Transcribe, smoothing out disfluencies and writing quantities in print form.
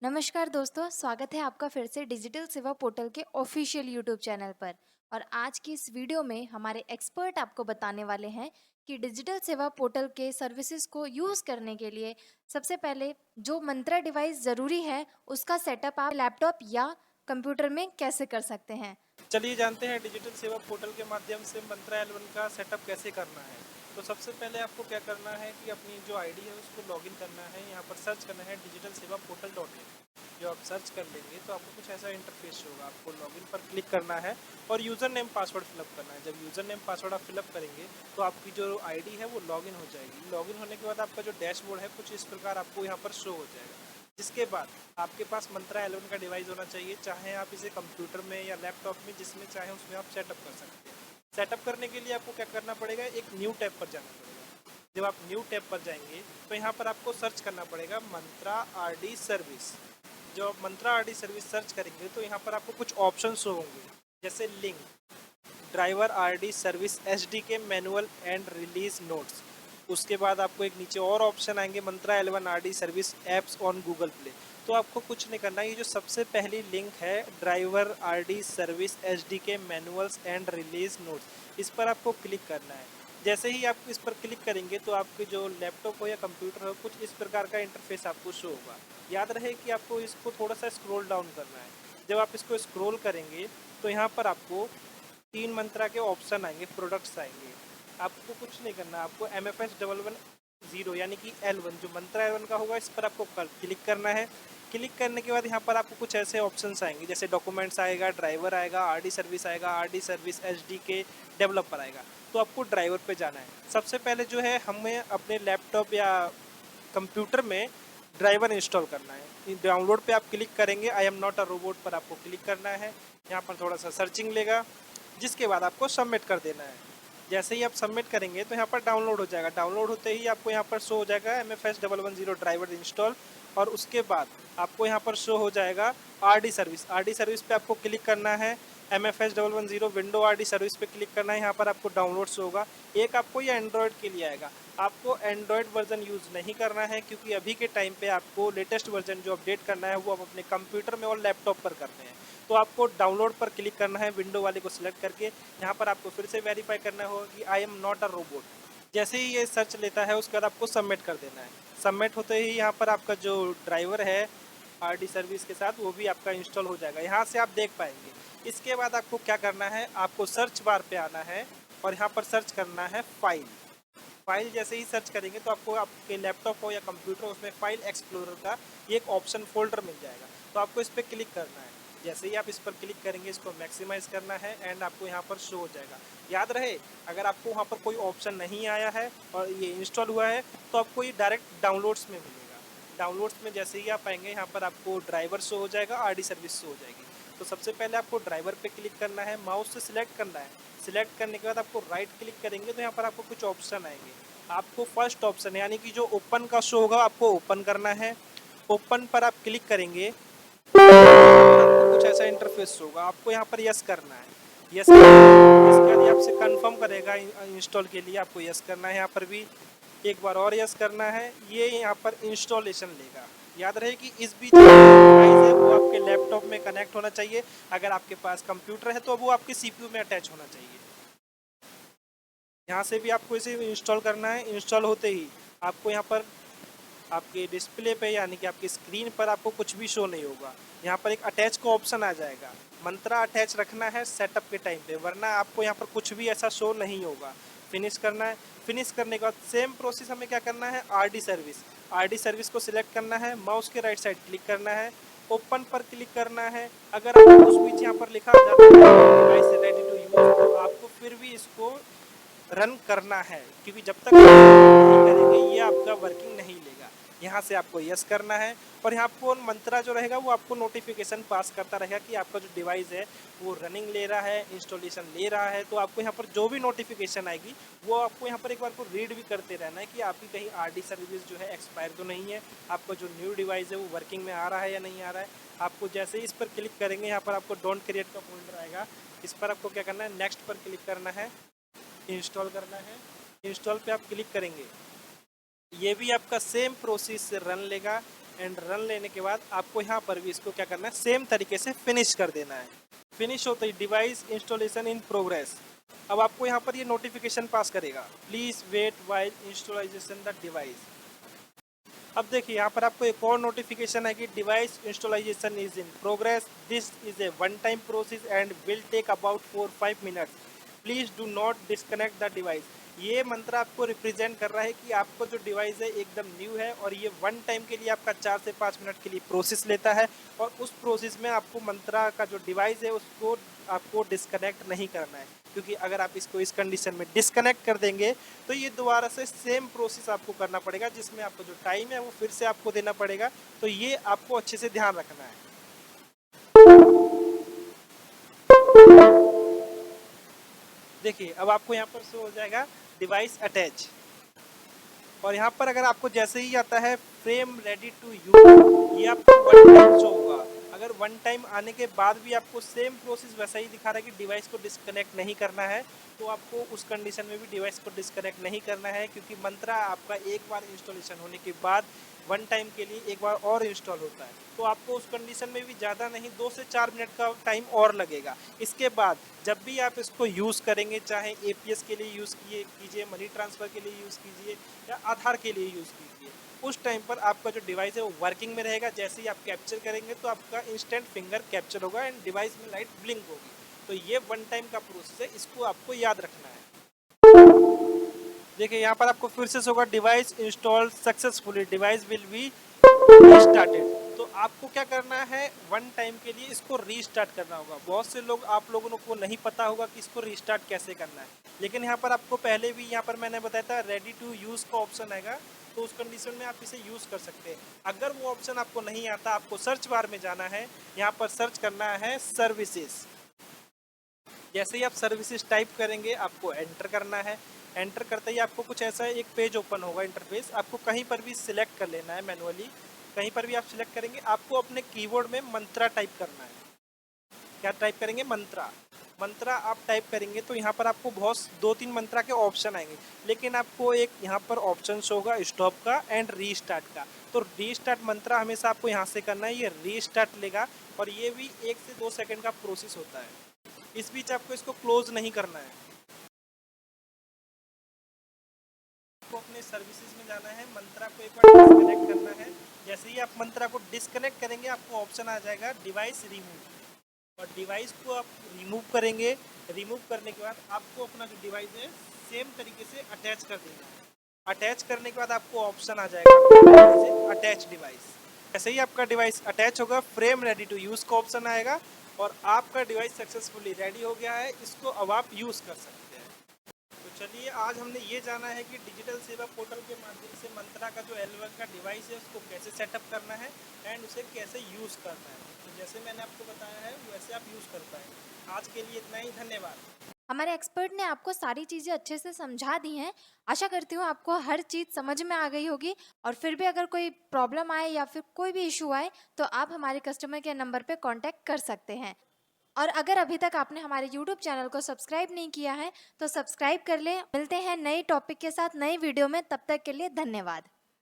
नमस्कार दोस्तों, स्वागत है आपका फिर से डिजिटल सेवा पोर्टल के ऑफिशियल यूट्यूब चैनल पर। और आज की इस वीडियो में हमारे एक्सपर्ट आपको बताने वाले हैं कि डिजिटल सेवा पोर्टल के सर्विसेज को यूज़ करने के लिए सबसे पहले जो मंत्रा डिवाइस ज़रूरी है उसका सेटअप आप लैपटॉप या कंप्यूटर में कैसे कर सकते हैं। चलिए जानते हैं डिजिटल सेवा पोर्टल के माध्यम से मंत्रा L1 का सेटअप कैसे करना है। तो सबसे पहले आपको क्या करना है कि अपनी जो आईडी है उसको लॉगिन करना है। यहाँ पर सर्च करना है डिजिटल सेवा पोर्टल डॉट इन। जो आप सर्च कर लेंगे तो आपको कुछ ऐसा इंटरफेस होगा। आपको लॉगिन पर क्लिक करना है और यूज़र नेम पासवर्ड फिलअप करना है। जब यूज़र नेम पासवर्ड आप फिलअप करेंगे तो आपकी जो आईडी है वो लॉगिन हो जाएगी। लॉगिन होने के बाद आपका जो डैशबोर्ड है कुछ इस प्रकार आपको यहाँ पर शो हो जाएगा। जिसके बाद आपके पास मंत्रा L1 का डिवाइस होना चाहिए, चाहे आप इसे कंप्यूटर में या लैपटॉप में जिसमें चाहे उसमें आप सेटअप कर सकते हैं। सेटअप करने के लिए आपको क्या करना पड़ेगा, एक न्यू टैब पर जाना पड़ेगा। जब आप न्यू टैब पर जाएंगे तो यहाँ पर आपको सर्च करना पड़ेगा मंत्रा RD सर्विस। जब आप मंत्रा RD सर्विस सर्च करेंगे तो यहाँ पर आपको कुछ ऑप्शन होंगे, जैसे link, driver RD service SDK manual and release notes. उसके बाद आपको एक नीचे और ऑप्शन आएंगे मंत्रा L1 RD service apps on Google play. तो आपको कुछ नहीं करना, ये जो सबसे पहली लिंक है driver RD service SDK manuals and release notes, इस पर आपको क्लिक करना है। जैसे ही आप इस पर क्लिक करेंगे तो आपके जो लैपटॉप हो या कंप्यूटर हो कुछ इस प्रकार का इंटरफेस आपको शो होगा। याद रहे कि आपको इसको थोड़ा सा स्क्रॉल डाउन करना है। जब आप इसको स्क्रॉल करेंगे तो यहाँ पर आपको 3 मंत्रा के ऑप्शन आएंगे, प्रोडक्ट्स आएंगे। आपको कुछ नहीं करना, आपको MFS110 यानी कि L1 जो मंत्रा L1 का होगा इस पर आपको क्लिक करना है। क्लिक करने के बाद यहाँ पर आपको कुछ ऐसे ऑप्शंस आएंगे, जैसे डॉक्यूमेंट्स आएगा, ड्राइवर आएगा, RD सर्विस आएगा, RD सर्विस SDK, डेवलपर आएगा। तो आपको ड्राइवर पे जाना है। सबसे पहले जो है हमें अपने लैपटॉप या कंप्यूटर में ड्राइवर इंस्टॉल करना है। डाउनलोड पे आप क्लिक करेंगे, I am not a robot पर आपको क्लिक करना है। यहाँ पर थोड़ा सा सर्चिंग लेगा, जिसके बाद आपको सबमिट कर देना है। जैसे ही आप सबमिट करेंगे तो यहाँ पर डाउनलोड हो जाएगा। डाउनलोड होते ही आपको यहाँ पर शो हो जाएगा MFS110 ड्राइवर इंस्टॉल, और उसके बाद आपको यहाँ पर शो हो जाएगा RD सर्विस। RD सर्विस पे आपको क्लिक करना है। MFS110 विंडो RD सर्विस पे क्लिक करना है। यहाँ पर आपको डाउनलोड शो होगा। एक आपको ये एंड्रॉयड के लिए आएगा। आपको एंड्रॉयड वर्जन यूज़ नहीं करना है, क्योंकि अभी के टाइम पे आपको लेटेस्ट वर्जन जो अपडेट करना है वो आप अपने कंप्यूटर में और लैपटॉप पर करते हैं। तो आपको डाउनलोड पर क्लिक करना है, विंडो वाले को सिलेक्ट करके। यहाँ पर आपको फिर से वेरीफाई करना होगा कि I am not a robot. जैसे ही ये सर्च लेता है उसके बाद आपको सबमिट कर देना है। सबमिट होते ही यहाँ पर आपका जो ड्राइवर है RD सर्विस के साथ वो भी आपका इंस्टॉल हो जाएगा। यहाँ से आप देख पाएंगे। इसके बाद आपको क्या करना है, आपको सर्च बार पे आना है और यहाँ पर सर्च करना है फाइल। फाइल जैसे ही सर्च करेंगे तो आपको आपके लैपटॉप हो या कंप्यूटर उसमें फाइल एक्सप्लोरर का एक ऑप्शन फोल्डर मिल जाएगा। तो आपको इस पर क्लिक करना है। जैसे ही आप इस पर क्लिक करेंगे इसको मैक्सिमाइज करना है एंड आपको यहाँ पर शो हो जाएगा। याद रहे, अगर आपको वहाँ पर कोई ऑप्शन नहीं आया है और ये इंस्टॉल हुआ है तो आपको ये डायरेक्ट डाउनलोड्स में मिलेगा। डाउनलोड्स में जैसे ही आप आएंगे यहाँ पर आपको ड्राइवर शो हो जाएगा, RD सर्विस शो हो जाएगी। तो सबसे पहले आपको ड्राइवर पे क्लिक करना है, माउस से सिलेक्ट करना है। सिलेक्ट करने के बाद आपको राइट क्लिक करेंगे तो यहाँ पर आपको कुछ ऑप्शन आएंगे। आपको फर्स्ट ऑप्शन यानी कि जो ओपन का शो होगा आपको ओपन करना है। ओपन पर आप क्लिक करेंगे, आपको कुछ ऐसा इंटरफेस होगा। आपको यहाँ पर यस करना है। यस इसके बाद आपसे कंफर्म करेगा इंस्टॉल के लिए, आपको यस करना है। यहाँ पर भी एक बार और यस करना है। ये यहाँ पर इंस्टॉलेशन लेगा। याद रहे कि इस बीच डिवाइस है वो आपके लैपटॉप में कनेक्ट होना चाहिए। अगर आपके पास कंप्यूटर है तो वो आपके CPU में अटैच होना चाहिए। यहाँ से भी आपको इसे इंस्टॉल करना है। इंस्टॉल होते ही आपको यहाँ पर आपके डिस्प्ले पे यानी कि आपकी स्क्रीन पर आपको कुछ भी शो नहीं होगा। यहाँ पर एक अटैच का ऑप्शन आ जाएगा। मंत्रा अटैच रखना है सेटअप के टाइम पे, वरना आपको यहाँ पर कुछ भी ऐसा शो नहीं होगा। फिनिश करना है। फिनिश करने के बाद सेम प्रोसेस हमें क्या करना है, RD सर्विस को सिलेक्ट करना है, माउस के राइट साइड क्लिक करना है, ओपन पर क्लिक करना है। अगर आपको उस बीच यहाँ पर लिखा आ जाता है डिवाइस रेडी टू यूज, तो आपको फिर भी इसको रन करना है, क्योंकि जब तक नहीं करेंगे ये आपका वर्किंग नहीं लेगा। यहाँ से आपको यस करना है और यहाँ पर मंत्रा जो रहेगा वो आपको नोटिफिकेशन पास करता रहेगा कि आपका जो डिवाइस है वो रनिंग ले रहा है, इंस्टॉलेशन ले रहा है। तो आपको यहाँ पर जो भी नोटिफिकेशन आएगी वो आपको यहाँ पर एक बार को रीड भी करते रहना है कि आपकी कहीं RD सर्विस जो है एक्सपायर तो नहीं है, आपका जो न्यू डिवाइस है वो वर्किंग में आ रहा है या नहीं आ रहा है। आपको जैसे ही इस पर क्लिक करेंगे यहाँ पर आपको डोंट क्रिएट का फोल्डर आएगा। इस पर आपको क्या करना है, नेक्स्ट पर क्लिक करना है, इंस्टॉल करना है। इंस्टॉल पे आप क्लिक करेंगे, ये भी आपका सेम प्रोसेस से रन लेगा। एंड रन लेने के बाद आपको यहाँ पर भी इसको क्या करना है, सेम तरीके से फिनिश कर देना है। फिनिश होते ही डिवाइस इंस्टॉलेशन इन प्रोग्रेस। अब आपको यहाँ पर ये नोटिफिकेशन पास करेगा, please wait while initialization the device. अब देखिए यहाँ पर आपको एक और नोटिफिकेशन है कि device initialization is in progress, this is a one time process and will take about 4-5 minutes, please do not disconnect the device. ये मंत्र आपको रिप्रेजेंट कर रहा है कि आपको जो डिवाइस है एकदम न्यू है और ये वन टाइम के लिए आपका 4 से 5 मिनट के लिए प्रोसेस लेता है, और उस प्रोसेस में आपको मंत्रा का जो डिवाइस है उसको आपको डिस्कनेक्ट नहीं करना है, क्योंकि अगर आप इसको इस कंडीशन में डिस्कनेक्ट कर देंगे तो ये दोबारा से सेम प्रोसेस आपको करना पड़ेगा, जिसमें आपको जो टाइम है वो फिर से आपको देना पड़ेगा। तो ये आपको अच्छे से ध्यान रखना है। देखिए अब आपको यहाँ पर शो हो जाएगा डिवाइस अटैच, और यहाँ पर अगर आपको जैसे ही आता है फ्रेम रेडी टू यूज, ये आपको वन टाइम शो होगा। अगर वन टाइम आने के बाद भी आपको सेम प्रोसेस वैसा ही दिखा रहा है कि डिवाइस को डिस्कनेक्ट नहीं करना है, तो आपको उस कंडीशन में भी डिवाइस को डिस्कनेक्ट नहीं करना है, क्योंकि मंत्रा आपका एक बार इंस्टॉलेशन होने के बाद वन टाइम के लिए एक बार और इंस्टॉल होता है, तो आपको उस कंडीशन में भी ज़्यादा नहीं 2 से 4 मिनट का टाइम और लगेगा। इसके बाद जब भी आप इसको यूज़ करेंगे, चाहे एपीएस के लिए यूज़ कीजिए, मनी ट्रांसफ़र के लिए यूज़ कीजिए या आधार के लिए यूज़ कीजिए, उस टाइम पर आपका जो डिवाइस है वो वर्किंग में रहेगा। जैसे ही आप कैप्चर करेंगे तो आपका इंस्टेंट फिंगर कैप्चर होगा एंड डिवाइस में लाइट ब्लिंक होगी। तो ये वन टाइम का प्रोसेस है, इसको आपको याद रखना है। देखिए यहाँ पर आपको फिर से होगा device install successfully, device will be restarted. तो आपको क्या करना है, वन टाइम के लिए इसको रीस्टार्ट करना होगा। बहुत से लोग आप लोगों को नहीं पता होगा कि इसको रीस्टार्ट कैसे करना है, लेकिन यहाँ पर आपको पहले भी यहाँ पर मैंने बताया था रेडी टू यूज़ का ऑप्शन आएगा, तो उस कंडीशन में आप इसे यूज़ कर सकते हैं। अगर वो ऑप्शन आपको नहीं आता, आपको सर्च बार में जाना है, यहाँ पर सर्च करना है सर्विसेज। जैसे ही आप सर्विसेज टाइप करेंगे आपको एंटर करना है। एंटर करते ही आपको कुछ ऐसा एक पेज ओपन होगा, इंटरफेस। आपको कहीं पर भी सिलेक्ट कर लेना है मैनुअली, कहीं पर भी आप सिलेक्ट करेंगे, आपको अपने कीबोर्ड में मंत्रा टाइप करना है। क्या टाइप करेंगे, मंत्रा। मंत्रा आप टाइप करेंगे तो यहाँ पर आपको बहुत 2-3 मंत्रा के ऑप्शन आएंगे, लेकिन आपको एक यहाँ पर ऑप्शन होगा स्टॉप का एंड रीस्टार्ट का। तो रीस्टार्ट मंत्रा हमेशा आपको यहाँ से करना है, ये रीस्टार्ट लेगा और ये भी 1 से 2 सेकंड का प्रोसेस होता है। इस बीच आपको इसको क्लोज नहीं करना है, आपको अपने सर्विसेज में जाना है, मंत्रा को एक बार डिस्कनेक्ट करना है। जैसे ही आप मंत्रा को डिस्कनेक्ट करेंगे आपको ऑप्शन आ जाएगा डिवाइस रिमूव, और डिवाइस को आप रिमूव करेंगे। रिमूव करने के बाद आपको अपना जो डिवाइस है सेम तरीके से अटैच कर देना है। अटैच करने के बाद आपको ऑप्शन आ जाएगा अटैच डिवाइस। ऐसे ही आपका डिवाइस अटैच होगा, फ्रेम रेडी टू यूज़ का ऑप्शन आएगा और आपका डिवाइस सक्सेसफुली रेडी हो गया है। इसको अब आप यूज़ कर सकते हैं। तो चलिए, आज हमने ये जाना है कि डिजिटल सेवा पोर्टल के माध्यम से मंत्रा का जो L1 का डिवाइस है उसको कैसे सेटअप करना है एंड उसे कैसे यूज़ करना है। तो जैसे मैंने आपको बताया है वैसे आप यूज़ कर पाएँ। आज के लिए इतना ही, धन्यवाद। हमारे एक्सपर्ट ने आपको सारी चीज़ें अच्छे से समझा दी हैं। आशा करती हूँ आपको हर चीज़ समझ में आ गई होगी, और फिर भी अगर कोई प्रॉब्लम आए या फिर कोई भी इशू आए तो आप हमारे कस्टमर केयर नंबर पे कांटेक्ट कर सकते हैं। और अगर अभी तक आपने हमारे यूट्यूब चैनल को सब्सक्राइब नहीं किया है तो सब्सक्राइब कर लें। मिलते हैं नए टॉपिक के साथ नई वीडियो में, तब तक के लिए धन्यवाद।